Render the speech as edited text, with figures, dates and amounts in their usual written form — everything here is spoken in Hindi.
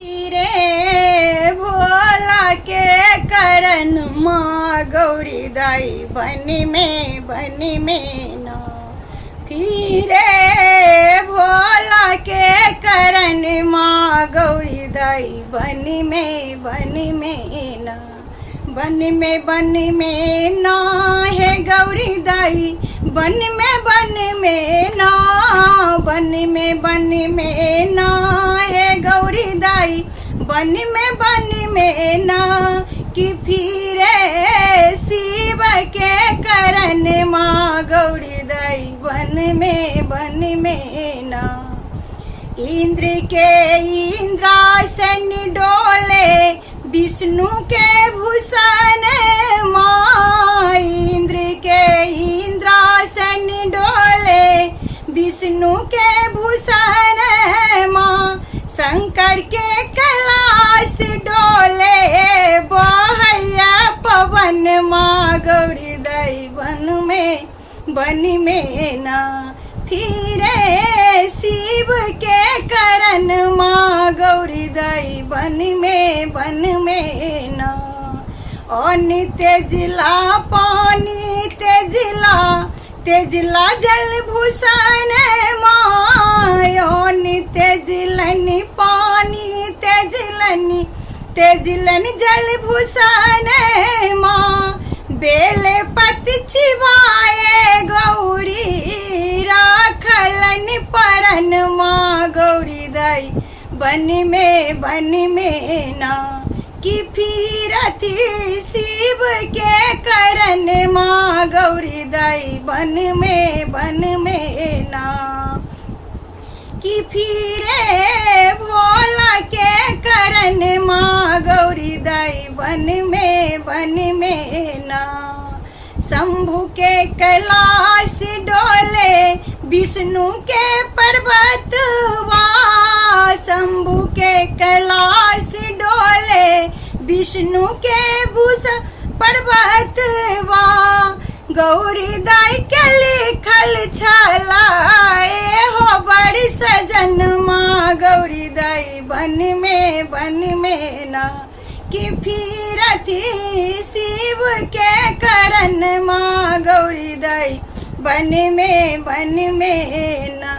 रे भोला के करन माँ गौरी दाई बनी में ना फिरे भोला के करन माँ गौरी दाई बनी में ना बन में ना है गौरी दाई बन में ना बन में ना है गौरी दाई बन में ना कि फिरे शिव के करन माँ गौरी दाई बन में ना इंद्र के इंद्रासन डोले विष्णु के भूषण माँ इंद्र के इंद्रासन डोले विष्णु के भूषण माँ शंकर के कैलाश डोले बहैया पवन माँ गौरी दाई बन में ना फिरे शिव के करन माँ गौरी दाई बन में ना और तेजला पानी तेजला जल भूषण माँ तेजलनी पानी तेजलनी जल भूषण माँ बेले पति चिवाए गौरी राखलन परन माँ गौरी दाई बन में ना कि फिरती शिव के करन माँ गौरी दाई बन में ना कि फिरे भोला के करन माँ गौरी दाई बन में ना शंभु के कैलाश डोले विष्णु के पर्वत शंभु के कैलाश डोले विष्णु के भूष पर्वत गौरी दाई के लिखल छलाए हो बड़ी सजन माँ गौरी दाई बन में ना कि फिरती शिव के करन माँ गौरी दाई बन में ना।